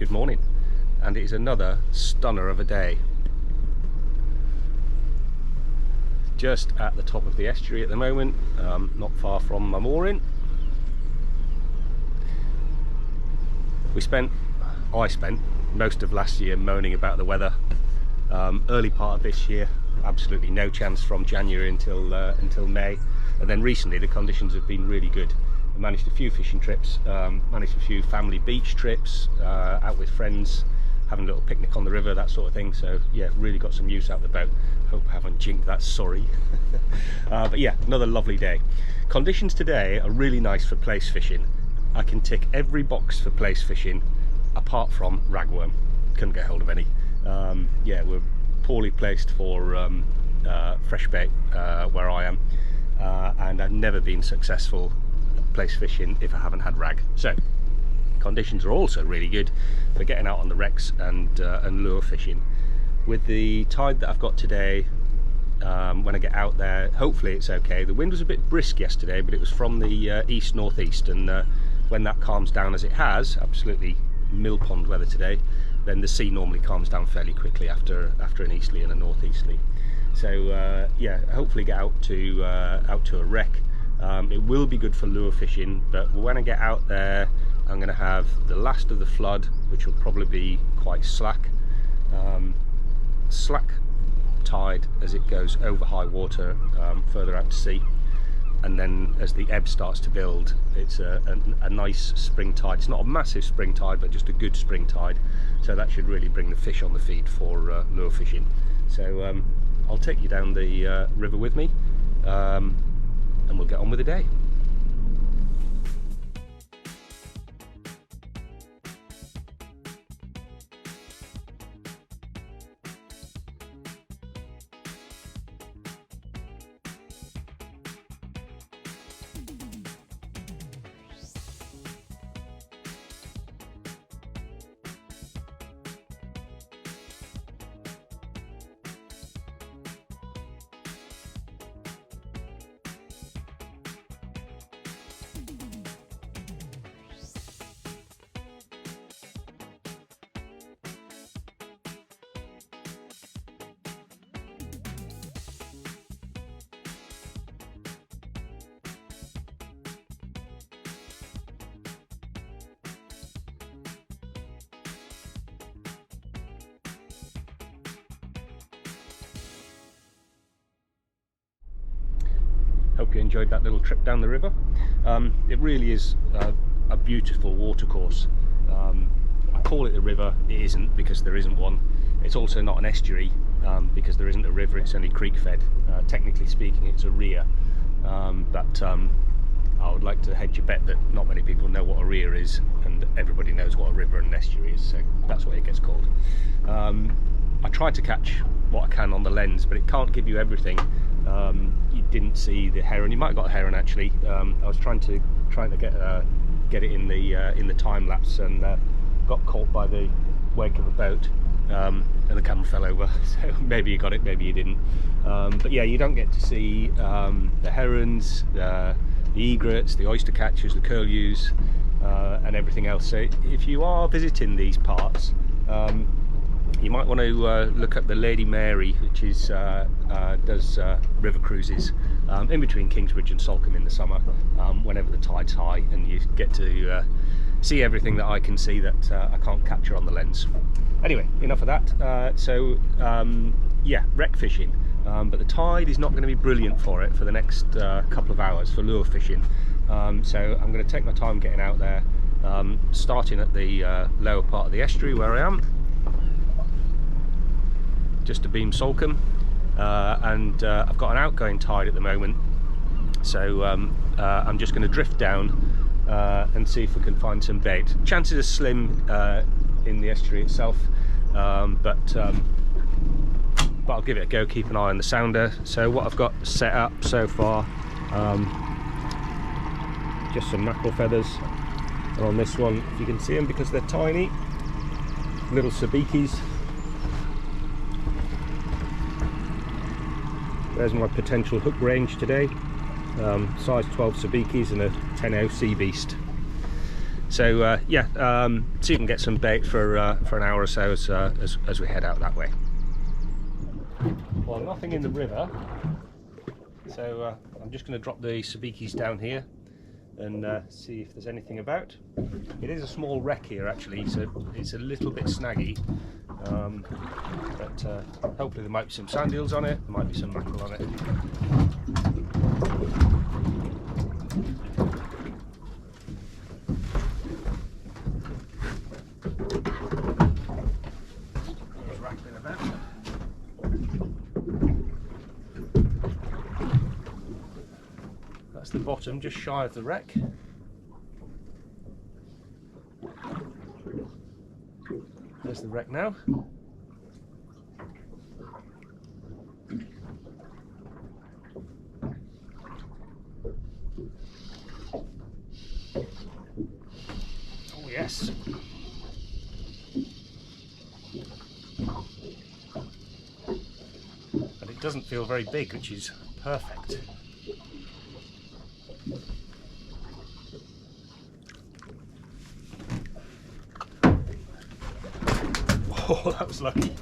Good morning, and it is another stunner of a day. Just at the top of the estuary at the moment, not far from my mooring. I spent most of last year moaning about the weather. Early part of this year, absolutely no chance from January until May, and then recently the conditions have been really good. I managed a few fishing trips, managed a few family beach trips, out with friends, having a little picnic on the river, that sort of thing. So yeah, really got some use out of the boat. Hope I haven't jinked that, sorry. But yeah, another lovely day. Conditions today are really nice for place fishing. I can tick every box for place fishing apart from ragworm. Couldn't get hold of any. Yeah, we're poorly placed for fresh bait where I am, and I've never been successful place fishing if I haven't had rag. So conditions are also really good for getting out on the wrecks and lure fishing. With the tide that I've got today, when I get out there, hopefully it's okay. The wind was a bit brisk yesterday, but it was from the east northeast, and when that calms down, as it has, absolutely mill pond weather today, then the sea normally calms down fairly quickly after an easterly and a northeasterly. So yeah, hopefully get out to a wreck. It will be good for lure fishing, but when I get out there, I'm going to have the last of the flood, which will probably be quite slack tide as it goes over high water further out to sea, and then as the ebb starts to build, it's a nice spring tide. It's not a massive spring tide, but just a good spring tide, so that should really bring the fish on the feed for lure fishing. So I'll take you down the river with me, and we'll get on with the day. Hope you enjoyed that little trip down the river. It really is a beautiful watercourse. I call it a river, it isn't, because there isn't one. It's also not an estuary, because there isn't a river, it's only creek fed. Technically speaking, it's a ria, but I would like to hedge a bet that not many people know what a ria is, and everybody knows what a river and an estuary is, so that's what it gets called. I try to catch what I can on the lens, but it can't give you everything. You didn't see the heron. You might have got a heron actually. I was trying to get it in the time lapse, and got caught by the wake of a boat, and the camera fell over. So maybe you got it, maybe you didn't. But yeah, you don't get to see the herons, the egrets, the oyster catchers, the curlews, and everything else. So if you are visiting these parts, you might want to look at the Lady Mary, which is does river cruises in between Kingsbridge and Salcombe in the summer, whenever the tide's high, and you get to see everything that I can see that I can't capture on the lens. Anyway, enough of that. So yeah, wreck fishing, but the tide is not going to be brilliant for it for the next couple of hours for lure fishing. So I'm going to take my time getting out there, starting at the lower part of the estuary where I am, just abeam Salcombe, and I've got an outgoing tide at the moment, so I'm just going to drift down and see if we can find some bait. Chances are slim in the estuary itself, but I'll give it a go, keep an eye on the sounder. So what I've got set up so far, just some mackerel feathers, and on this one, if you can see them because they're tiny, little sabikis. There's my potential hook range today, size 12 sabikis and a 10-0 sea beast. So yeah, see if we can get some bait for an hour or so as we head out that way. Well, nothing in the river, so I'm just going to drop the sabikis down here and see if there's anything about. It is a small wreck here actually, so it's a little bit snaggy, but hopefully there might be some sand eels on it, there might be some mackerel on it. Rattling about. That's the bottom, just shy of the wreck. There's the wreck now. Oh yes. But it doesn't feel very big, which is perfect. Oh, that was lucky.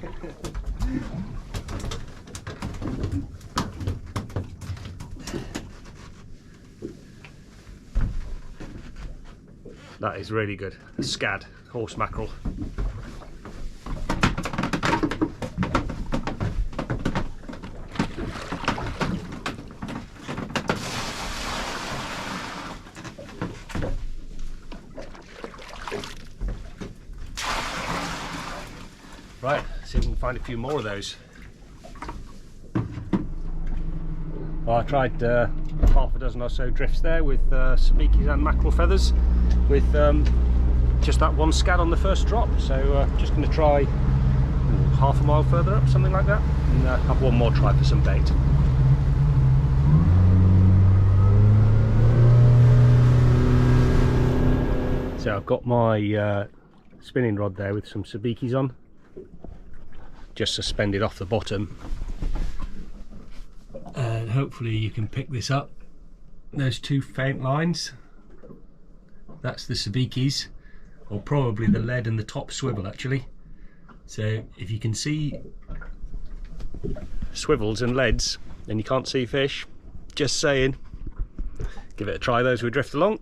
That is really good. A scad, horse mackerel. Right, see if we can find a few more of those. Well, I tried half a dozen or so drifts there with sabikis and mackerel feathers with just that one scad on the first drop, so just going to try half a mile further up, something like that, and have one more try for some bait. So I've got my spinning rod there with some sabikis on, just suspended off the bottom, and hopefully you can pick this up. Those two faint lines, that's the sabikis, or probably the lead and the top swivel actually. So if you can see swivels and leads then you can't see fish, just saying. Give it a try though as we drift along.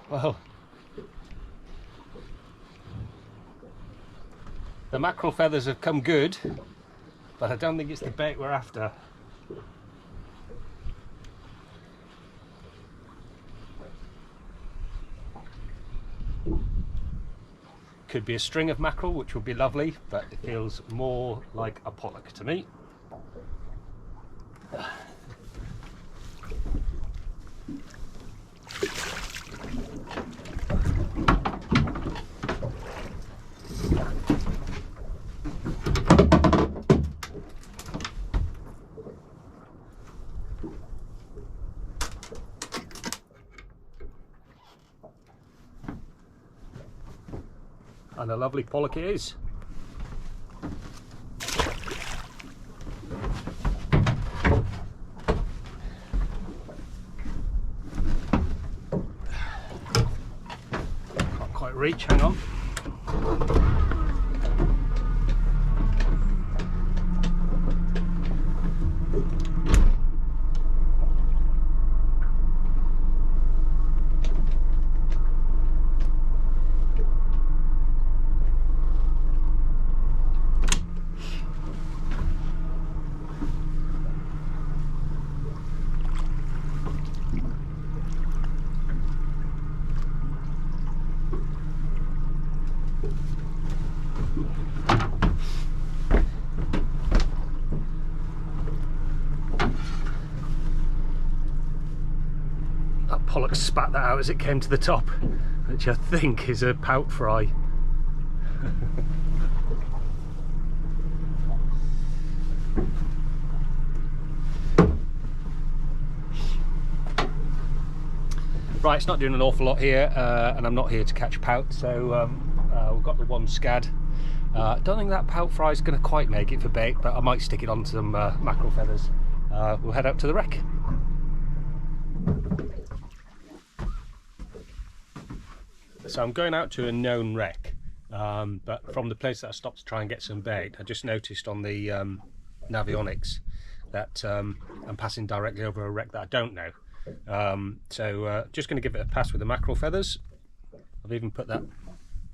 Well, the mackerel feathers have come good, but I don't think it's the bait we're after. Could be a string of mackerel, which would be lovely, but it feels more like a pollock to me. And a lovely pollock it is. Can't quite reach, hang on. Pollock spat that out as it came to the top, which I think is a pout fry. Right, it's not doing an awful lot here, and I'm not here to catch pout, so we've got the one scad. I don't think that pout fry is going to quite make it for bait, but I might stick it on some mackerel feathers. We'll head out to the wreck. So I'm going out to a known wreck, but from the place that I stopped to try and get some bait, I just noticed on the Navionics that I'm passing directly over a wreck that I don't know. So just going to give it a pass with the mackerel feathers. I've even put that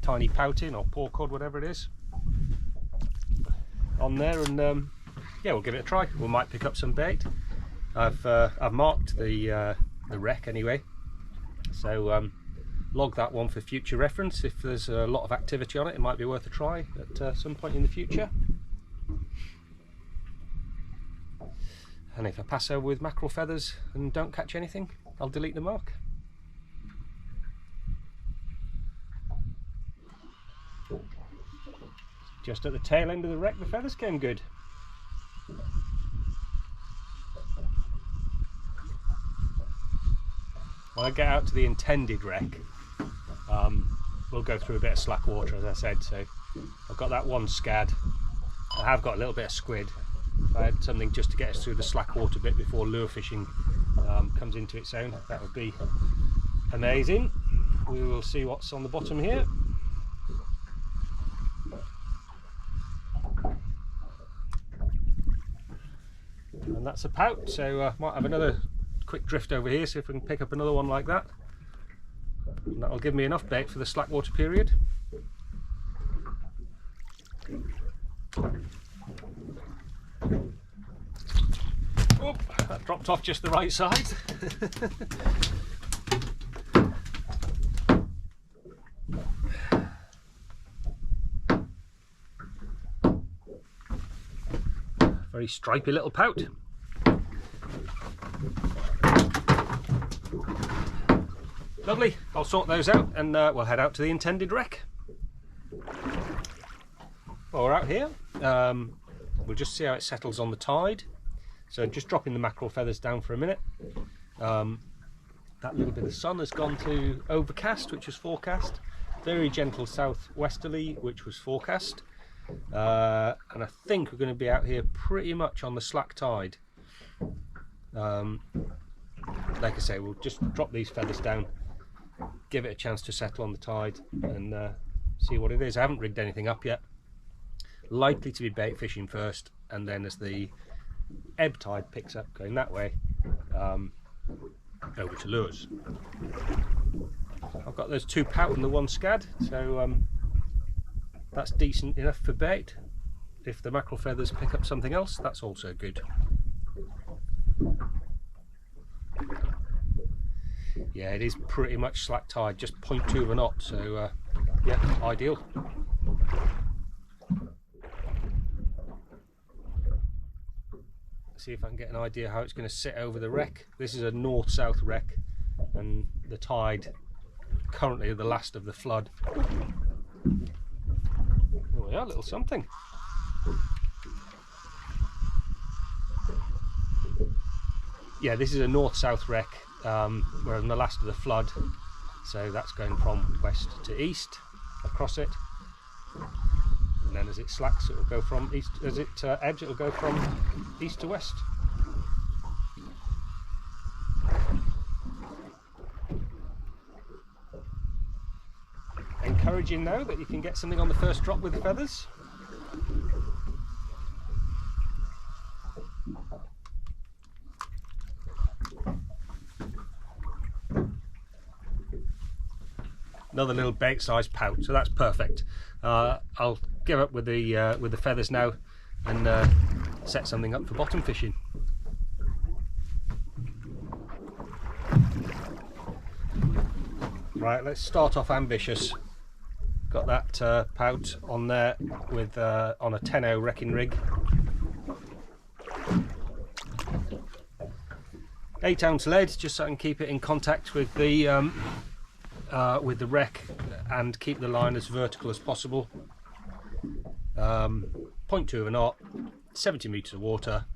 tiny pout in, or porcord, whatever it is, on there, and yeah, we'll give it a try. We might pick up some bait. I've marked the wreck anyway, so log that one for future reference. If there's a lot of activity on it, it might be worth a try at some point in the future. And if I pass over with mackerel feathers and don't catch anything, I'll delete the mark. Just at the tail end of the wreck, the feathers came good. When I get out to the intended wreck, we'll go through a bit of slack water, as I said. So I've got that one scad. I have got a little bit of squid. If I had something just to get us through the slack water bit before lure fishing comes into its own, that would be amazing. We will see what's on the bottom here. And that's a pout, so might have another quick drift over here, see if we can pick up another one like that. And that'll give me enough bait for the slack water period. Oh, that dropped off just the right side. Very stripy little pout. Lovely, I'll sort those out and we'll head out to the intended wreck. While we're out here, we'll just see how it settles on the tide. So just dropping the mackerel feathers down for a minute. That little bit of sun has gone to overcast, which was forecast. Very gentle southwesterly, which was forecast. And I think we're going to be out here pretty much on the slack tide. Like I say, we'll just drop these feathers down, give it a chance to settle on the tide, and see what it is. I haven't rigged anything up yet. Likely to be bait fishing first, and then as the ebb tide picks up going that way, over to lures. I've got those two pout and the one scad, so that's decent enough for bait. If the mackerel feathers pick up something else, that's also good. Yeah, it is pretty much slack tide, just 0.2 of a knot, so yeah, ideal. See if I can get an idea how it's going to sit over the wreck. This is a north-south wreck, and the tide currently the last of the flood. Oh yeah, a little something. Yeah, this is a north-south wreck. We're in the last of the flood, so that's going from west to east across it, and then as it slacks it will go from east, as it ebbs it will go from east to west. Encouraging now that you can get something on the first drop with the feathers. Another little bait-sized pout, so that's perfect. I'll give up with the feathers now and set something up for bottom fishing. Right, let's start off ambitious. Got that pout on there with on a 10-0 wrecking rig. 8-ounce lead, just so I can keep it in contact with the wreck and keep the line as vertical as possible. 0.2 of a knot, 70 metres of water.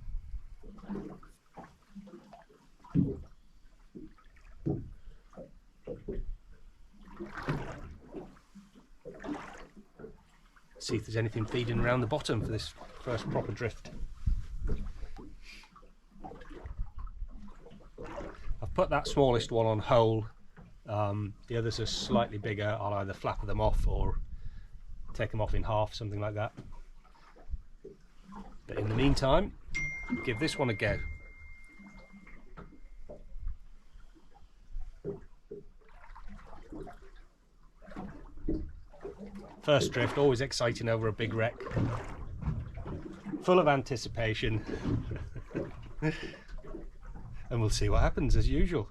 See if there's anything feeding around the bottom for this first proper drift. I've put that smallest one on hole The others are slightly bigger. I'll either flapper them off or take them off in half, something like that. But in the meantime, give this one a go. First drift, always exciting over a big wreck. Full of anticipation. And we'll see what happens as usual.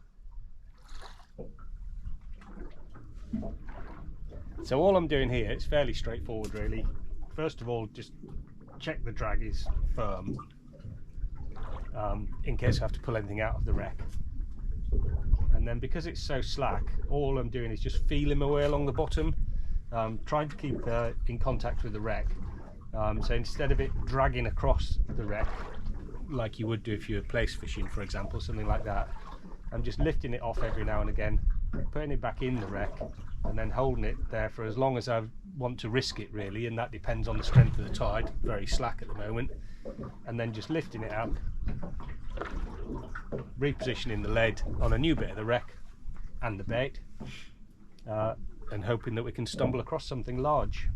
So all I'm doing here, it's fairly straightforward really. First of all, just check the drag is firm, in case I have to pull anything out of the wreck. And then because it's so slack, all I'm doing is just feeling my way along the bottom, trying to keep in contact with the wreck. So instead of it dragging across the wreck like you would do if you were place fishing, for example, something like that, I'm just lifting it off every now and again, putting it back in the wreck, and then holding it there for as long as I want to risk it really, and that depends on the strength of the tide. Very slack at the moment. And then just lifting it out, repositioning the lead on a new bit of the wreck and the bait, and hoping that we can stumble across something large.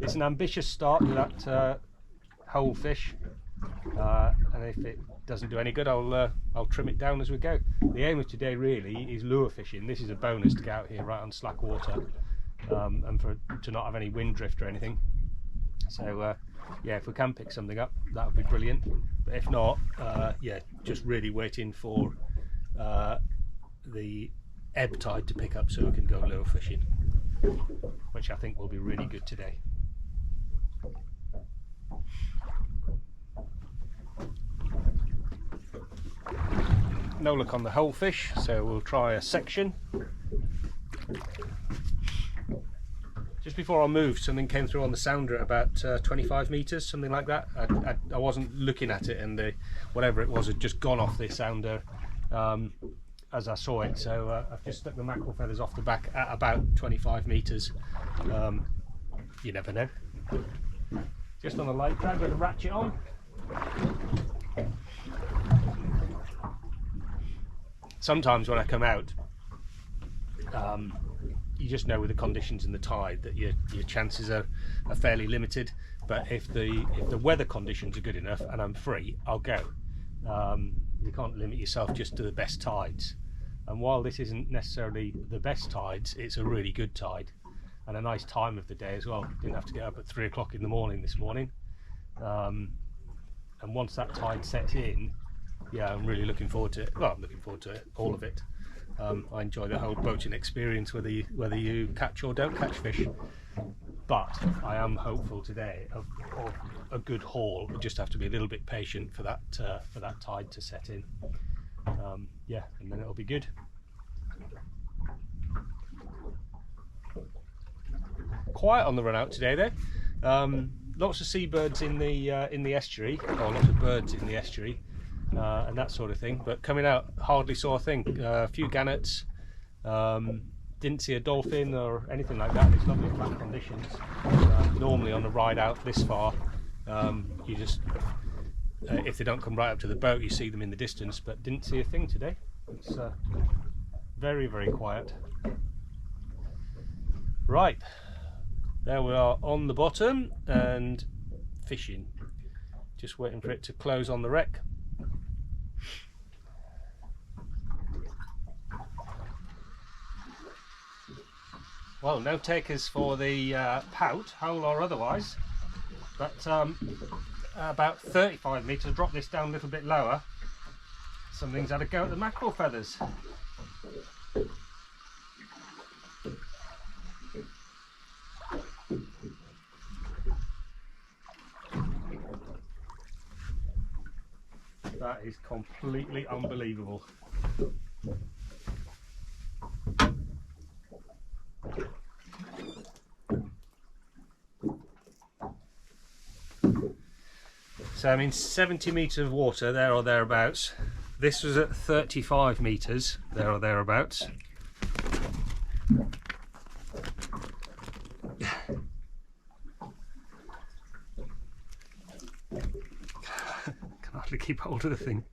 It's an ambitious start to that whole fish, and if it doesn't do any good, I'll trim it down as we go. The aim of today really is lure fishing. This is a bonus to get out here right on slack water, and to not have any wind drift or anything. So yeah, if we can pick something up, that would be brilliant. But if not, yeah, just really waiting for the ebb tide to pick up so we can go lure fishing, which I think will be really good today. No luck on the whole fish, so we'll try a section. Just before I moved, something came through on the sounder at about 25 metres, something like that. I wasn't looking at it, and whatever it was had just gone off the sounder as I saw it. So I've just stuck the mackerel feathers off the back at about 25 metres. You never know. Just on a light drag with a ratchet on. Sometimes when I come out, you just know with the conditions and the tide that your chances are fairly limited. But if the weather conditions are good enough and I'm free, I'll go. You can't limit yourself just to the best tides. And while this isn't necessarily the best tides, it's a really good tide and a nice time of the day as well. Didn't have to get up at 3 o'clock in the morning this morning. And once that tide sets in, yeah, I'm really looking forward to it. Well, I'm looking forward to it, all of it. I enjoy the whole boating experience, whether you catch or don't catch fish. But I am hopeful today of a good haul. We just have to be a little bit patient for that tide to set in. Yeah, and then it'll be good. Quiet on the run out today though. Lots of seabirds in the estuary, or lots of birds in the estuary. And that sort of thing, but coming out hardly saw a thing. A few gannets, didn't see a dolphin or anything like that. It's lovely flat conditions. Normally on a ride out this far, you just if they don't come right up to the boat, you see them in the distance, but didn't see a thing today. It's very, very quiet. Right, there we are on the bottom and fishing, just waiting for it to close on the wreck. Well, no takers for the pout, whole or otherwise, but about 35 metres, drop this down a little bit lower, something's had a go at the mackerel feathers. That is completely unbelievable. So I'm in 70 metres of water, there or thereabouts. This was at 35 metres, there or thereabouts. Can hardly keep hold of the thing.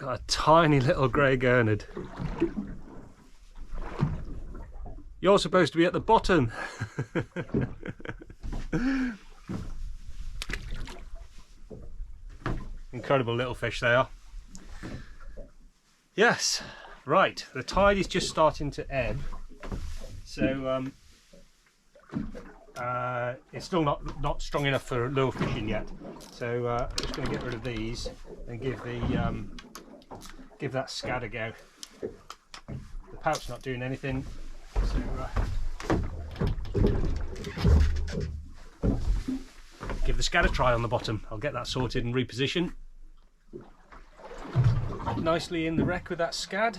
Got a tiny little grey gurnard. You're supposed to be at the bottom. Incredible little fish they are. Yes, right, the tide is just starting to ebb, so it's still not strong enough for lure fishing yet, so I'm just going to get rid of these and give that scad a go. The pout's not doing anything, so give the scad a try on the bottom. I'll get that sorted and reposition nicely in the wreck with that scad.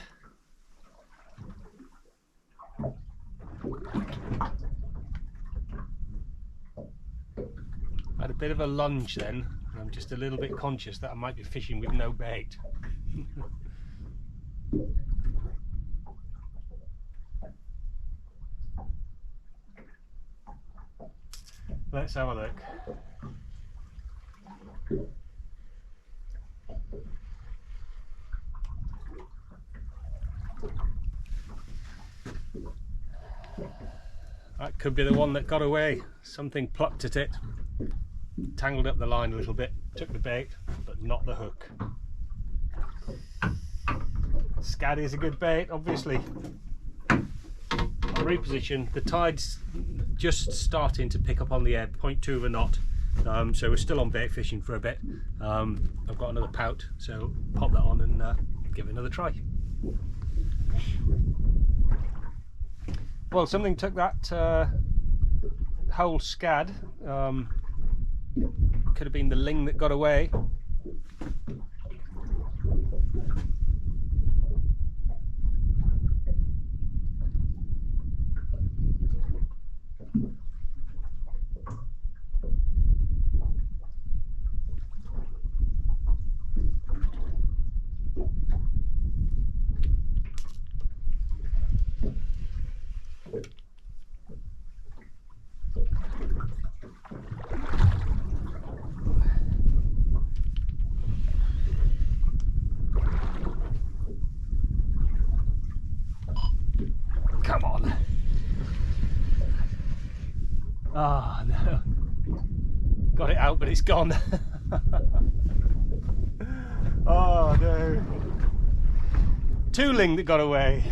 I had a bit of a lunge then, and I'm just a little bit conscious that I might be fishing with no bait. Let's have a look. That could be the one that got away. Something plucked at it, tangled up the line a little bit, took the bait, but not the hook. Scad is a good bait, obviously. I'll reposition. The tide's just starting to pick up on the ebb, 0.2 of a knot. So we're still on bait fishing for a bit. I've got another pout, so pop that on and give it another try. Well, something took that whole scad. Could have been the ling that got away. Come on. Ah, no. Got it out, but it's gone. Oh, no. Two ling that got away.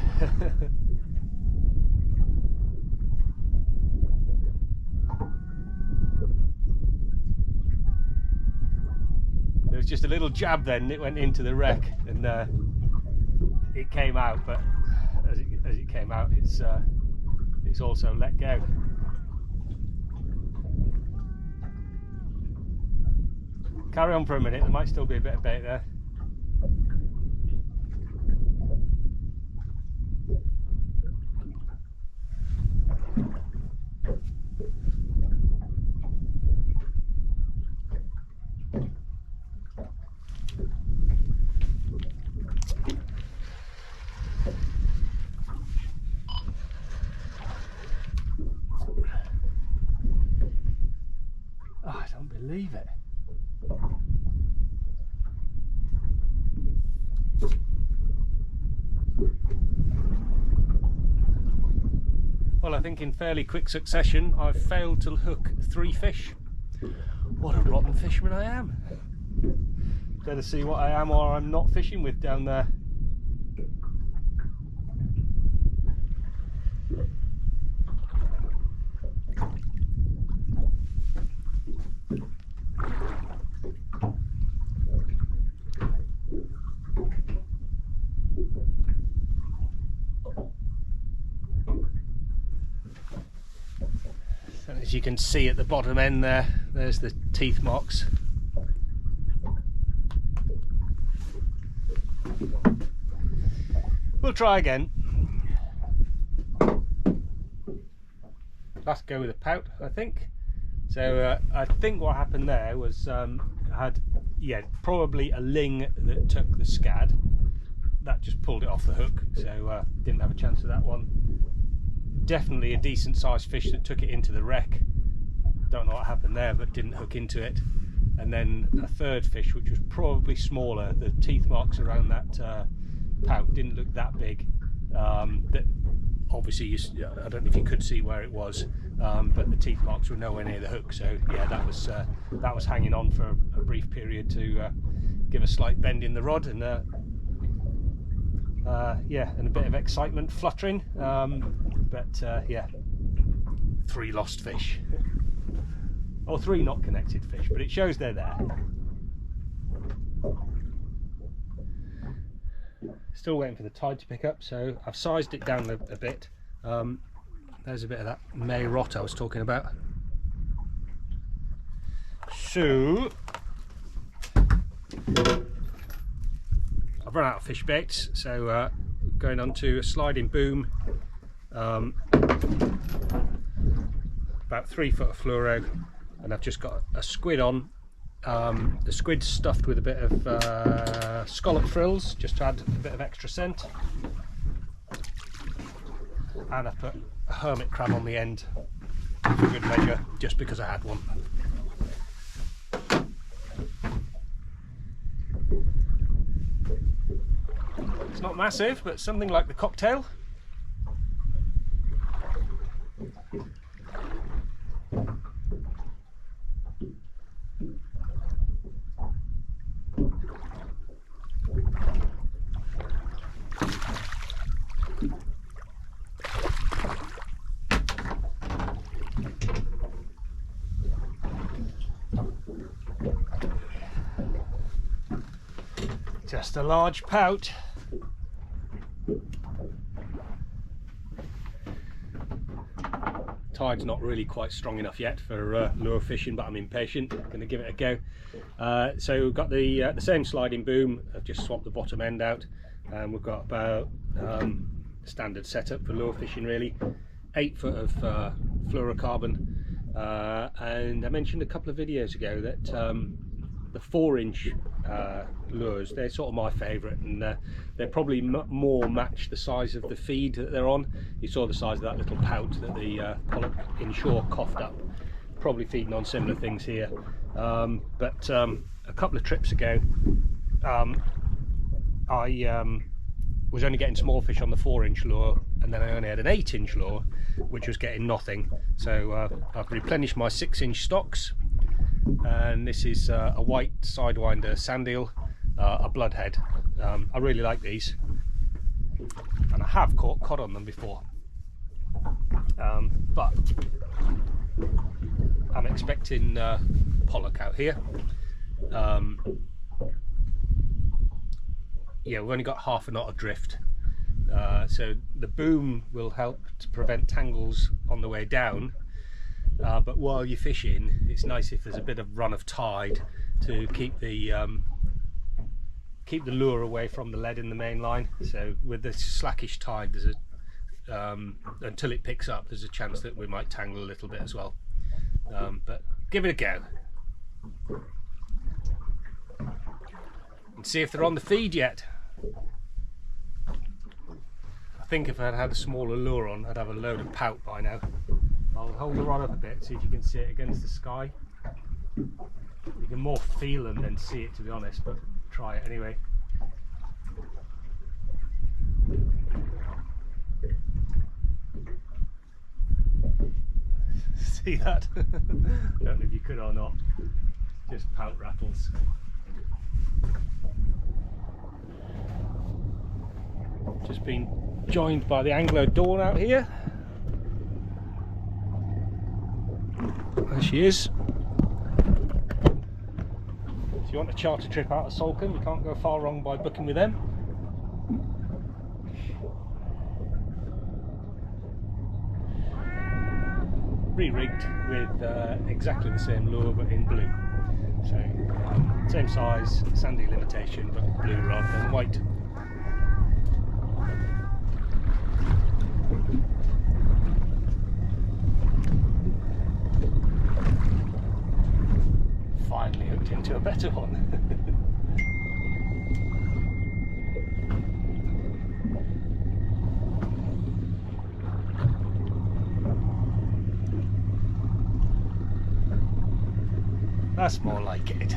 There was just a little jab then, it went into the wreck, and it came out, but as it came out, it's also let go. Carry on for a minute, there might still be a bit of bait there. Oh, I don't believe it. Well, I think in fairly quick succession I've failed to hook 3 fish. What a rotten fisherman I am. Better see what I am or I'm not fishing with down there. As you can see at the bottom end there's the teeth marks. We'll try again. Let's go with a pout, I think. So I think what happened there was I had probably a ling that took the scad. That just pulled it off the hook, so didn't have a chance of that one. Definitely a decent sized fish that took it into the wreck. Don't know what happened there, but didn't hook into it. and then a third fish which was probably smaller. The teeth marks around that pout didn't look that big. That obviously I don't know if you could see where it was, but the teeth marks were nowhere near the hook. So yeah, that was hanging on for a brief period to give a slight bend in the rod, and yeah, and a bit of excitement fluttering. But yeah, 3 lost fish. Or 3 not connected fish, but it shows they're there. Still waiting for the tide to pick up, so I've sized it down a bit. There's a bit of that May rot I was talking about. So I've run out of fish baits, so going on to a sliding boom, about 3 foot of fluoro, and I've just got a squid on. The squid's stuffed with a bit of scallop frills, just to add a bit of extra scent, and I put a hermit crab on the end for good measure, just because I had one. It's not massive, but something like the cocktail. Just a large pout. Tide's not really quite strong enough yet for lure fishing, but I'm impatient. Going to give it a go. So we've got the same sliding boom. I've just swapped the bottom end out, and we've got about standard setup for lure fishing really. 8 foot of fluorocarbon, and I mentioned a couple of videos ago that the 4-inch lures, they're sort of my favourite, and they probably more match the size of the feed that they're on. You saw the size of that little pout that the pollock inshore coughed up, probably feeding on similar things here. But a couple of trips ago I was only getting small fish on the 4-inch lure, and then I only had an 8-inch lure which was getting nothing. So I've replenished my 6-inch stocks, and this is a white sidewinder sand eel, a bloodhead. I really like these, and I have caught cod on them before, but I'm expecting pollock out here. Yeah, we've only got half a knot of drift, so the boom will help to prevent tangles on the way down. But while you're fishing, it's nice if there's a bit of run of tide to keep the lure away from the lead in the main line. So with the slackish tide, there's until it picks up, there's a chance that we might tangle a little bit as well. But give it a go and see if they're on the feed yet. I think if I'd had a smaller lure on, I'd have a load of pout by now. I'll hold the rod up a bit, see if you can see it against the sky. You can more feel them than see it, to be honest, but try it anyway. See that? Don't know if you could or not. Just pout rattles. Just been joined by the Anglo Dawn out here. There she is. If you want a charter trip out of Salcombe, you can't go far wrong by booking with them. Re-rigged with exactly the same lure but in blue. So same size, sandy limitation, but blue rather than white. Finally hooked into a better one. That's more like it.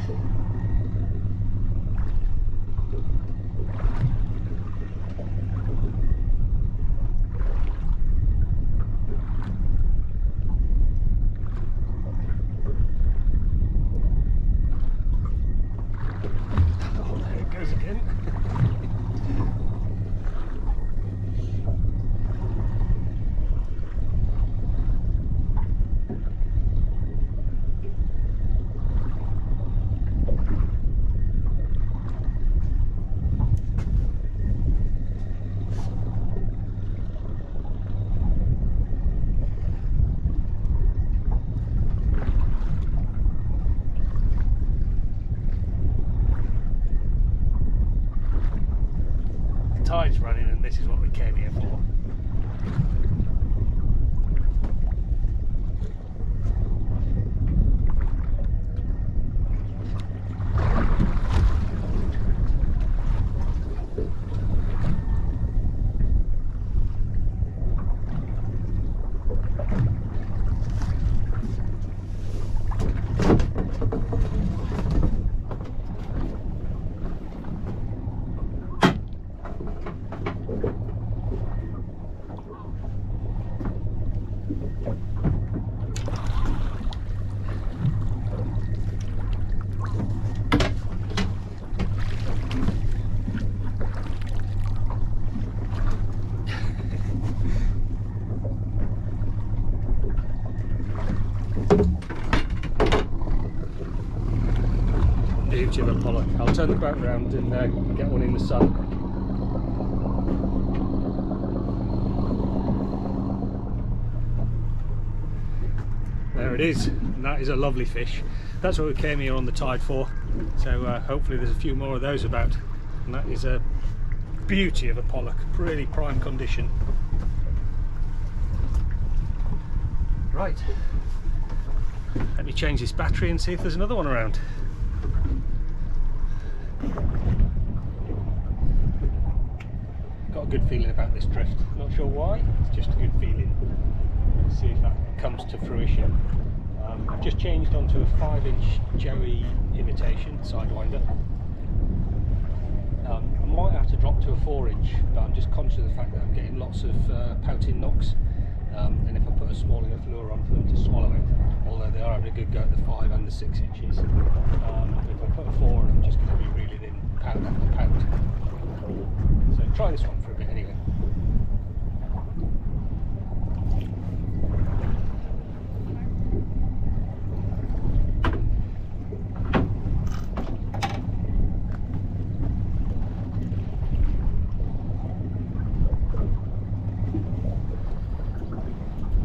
Oh, there it goes again. Tide's running and this is what we came here for. Beauty of a pollock. I'll turn the boat around and get one in the sun. There it is, and that is a lovely fish. That's what we came here on the tide for, so hopefully there's a few more of those about. And that is a beauty of a pollock, really prime condition. Right, let me change this battery and see if there's another one around. Got a good feeling about this drift, not sure why, it's just a good feeling. Let's see if that comes to fruition. I've just changed onto a 5-inch Joey imitation sidewinder. I might have to drop to a 4-inch, but I'm just conscious of the fact that I'm getting lots of pouting knocks, and if I put a small enough lure on for them to swallow it, although they are having a good go at the 5 and the 6 inches, if I put a 4 on, I'm just going to be reeling in pout after pout. So try this one for a bit anyway.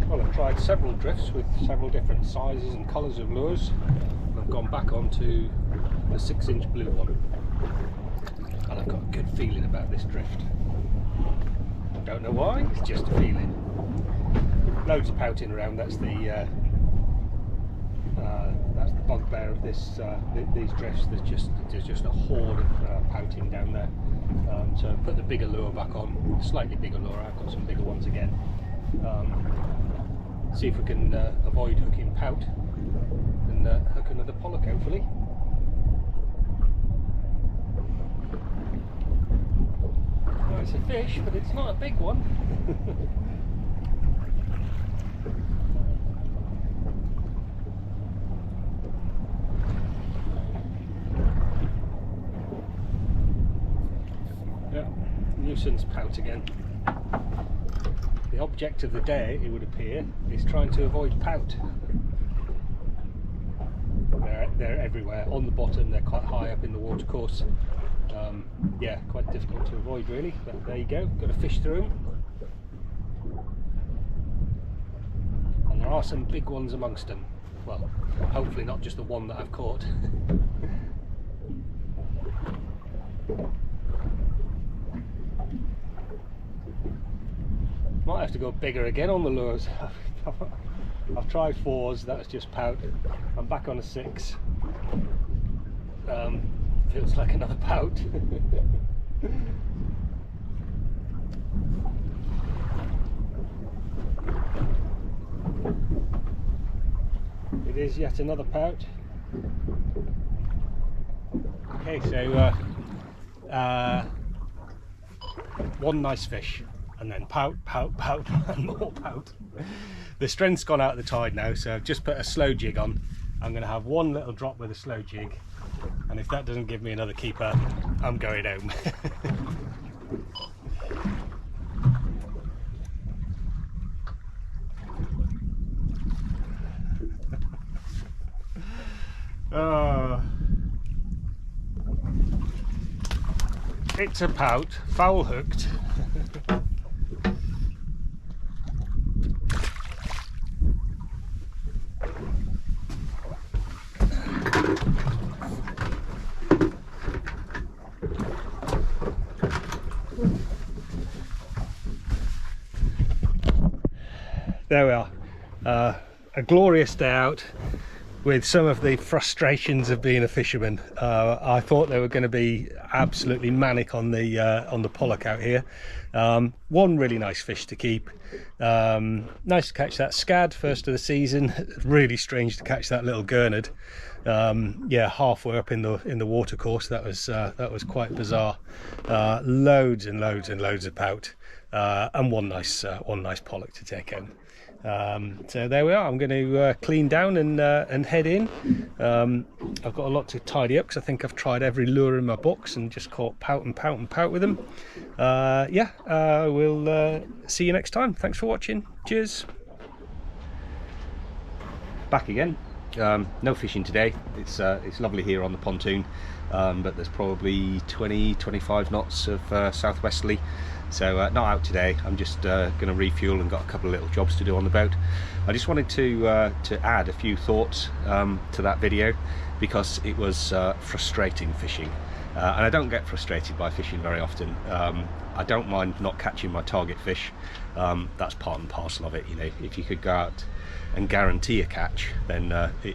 Well, I've tried several drifts with several different sizes and colours of lures. I've gone back onto the 6-inch blue one, and I've got a good feeling about this drift. I don't know why, it's just a feeling. Loads of pouting around, that's the bugbear of this these drifts. There's just a horde of pouting down there. So I put the bigger lure back on, slightly bigger lure. I've got some bigger ones again. See if we can avoid hooking pout and hook another pollock hopefully. Well, it's a fish, but it's not a big one. Yeah, nuisance pout again. The object of the day, it would appear, is trying to avoid pout. They're everywhere, on the bottom, they're quite high up in the watercourse. Yeah, quite difficult to avoid really, but there you go, got to fish through them. And there are some big ones amongst them. Well, hopefully not just the one that I've caught. Might have to go bigger again on the lures. I've tried 4s, that was just pout. I'm back on a 6. Feels like another pout. It is yet another pout. Okay, so one nice fish, and then pout, pout, pout, and more pout. The strength's gone out of the tide now, so I've just put a slow jig on. I'm going to have one little drop with a slow jig, and if that doesn't give me another keeper, I'm going home. Oh, it's a pout, foul hooked. There we are, a glorious day out with some of the frustrations of being a fisherman. I thought they were going to be absolutely manic on the pollock out here. One really nice fish to keep. Nice to catch that scad first of the season. Really strange to catch that little gurnard. Yeah, halfway up in the watercourse. That was quite bizarre. Loads and loads and loads of pout, and one nice pollock to take home. So there we are. I'm going to clean down and head in. I've got a lot to tidy up because I think I've tried every lure in my box and just caught pout and pout and pout with them. Yeah, we'll see you next time. Thanks for watching. Cheers. Back again. No fishing today. It's lovely here on the pontoon, but there's probably 20-25 knots of southwesterly, so not out today. I'm just going to refuel and got a couple of little jobs to do on the boat. I just wanted to add a few thoughts to that video because it was frustrating fishing, and I don't get frustrated by fishing very often. I don't mind not catching my target fish. That's part and parcel of it. You know, if you could go out and guarantee a catch, then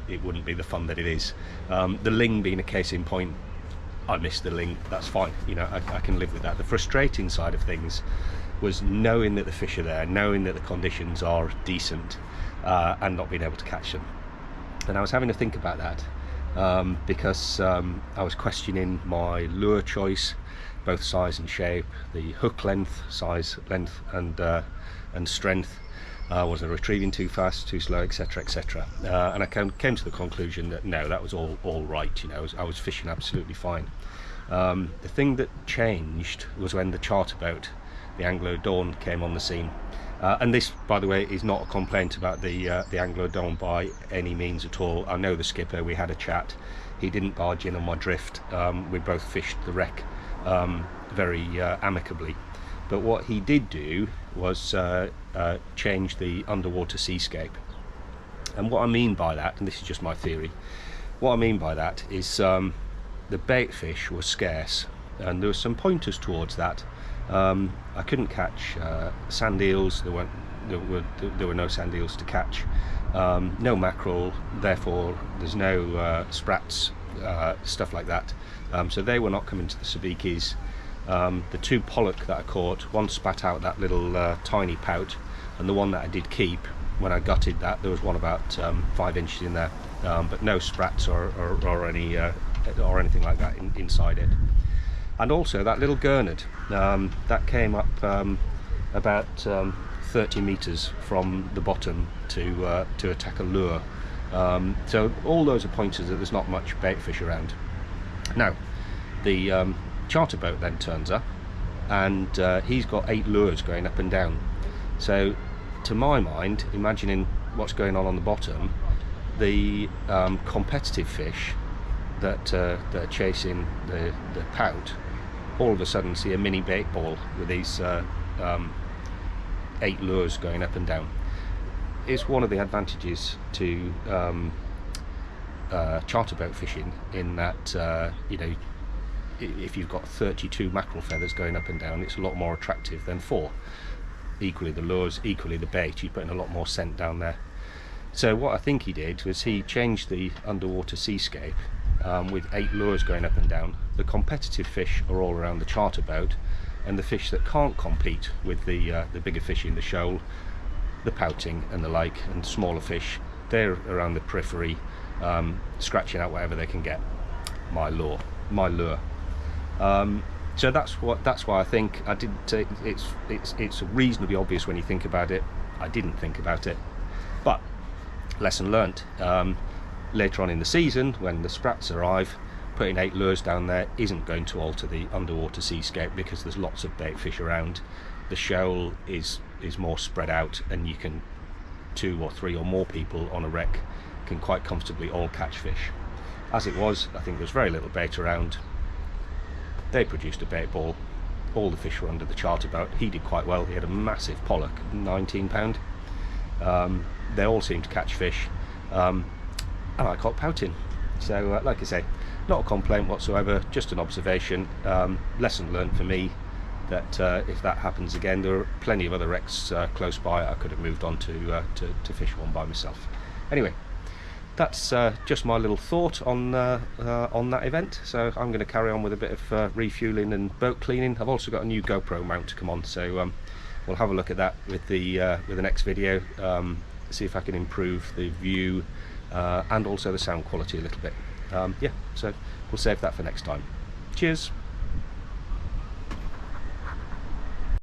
it wouldn't be the fun that it is. The ling being a case in point, I missed the ling, that's fine, you know, I can live with that. The frustrating side of things was knowing that the fish are there, knowing that the conditions are decent, and not being able to catch them. And I was having to think about that because I was questioning my lure choice, both size and shape, the hook length, size, length and strength. Was I retrieving too fast, too slow, etc, etc, and I came to the conclusion that no, that was all right. You know, I was fishing absolutely fine. The thing that changed was when the charter boat, the Anglo Dawn, came on the scene. And this, by the way, is not a complaint about the Anglo Dawn by any means at all. I know the skipper, we had a chat, he didn't barge in on my drift. We both fished the wreck very amicably. But what he did do was change the underwater seascape. And what I mean by that, and this is just my theory, what I mean by that is the bait fish was scarce, and there were some pointers towards that. I couldn't catch sand eels. There were no sand eels to catch. No mackerel, therefore there's no sprats, stuff like that. So they were not coming to the sabikis. The two pollock that I caught, one spat out that little tiny pout, and the one that I did keep, when I gutted that, there was one about 5 inches in there, but no sprats or anything like that inside it. And also that little gurnard that came up about 30 meters from the bottom to attack a lure. So all those are pointers that there's not much bait fish around. Now the charter boat then turns up, and he's got 8 lures going up and down. So to my mind, imagining what's going on the bottom, the competitive fish that are chasing the pout all of a sudden see a mini bait ball with these 8 lures going up and down. It's one of the advantages to charter boat fishing, in that you know, if you've got 32 mackerel feathers going up and down, it's a lot more attractive than 4. Equally the lures, equally the bait, you're putting a lot more scent down there. So what I think he did was he changed the underwater seascape with 8 lures going up and down. The competitive fish are all around the charter boat, and the fish that can't compete with the bigger fish in the shoal, the pouting and the like, and smaller fish, they're around the periphery, scratching out whatever they can get. My lure. So that's why I think I didn't. It's reasonably obvious when you think about it. I didn't think about it, but lesson learnt. Later on in the season, when the sprats arrive, putting 8 lures down there isn't going to alter the underwater seascape, because there's lots of bait fish around. The shoal is more spread out, and you can 2 or 3 or more people on a wreck can quite comfortably all catch fish. As it was, I think there was very little bait around. They produced a bait ball. All the fish were under the charter boat. He did quite well. He had a massive pollock, 19 pound. They all seemed to catch fish, and I caught pouting. So like I say, not a complaint whatsoever, just an observation. Lesson learned for me, that if that happens again, there are plenty of other wrecks close by. I could have moved on to fish one by myself. Anyway, that's just my little thought on that event. So I'm going to carry on with a bit of refueling and boat cleaning. I've also got a new GoPro mount to come on, so we'll have a look at that with the next video. See if I can improve the view and also the sound quality a little bit. Yeah, so we'll save that for next time. Cheers.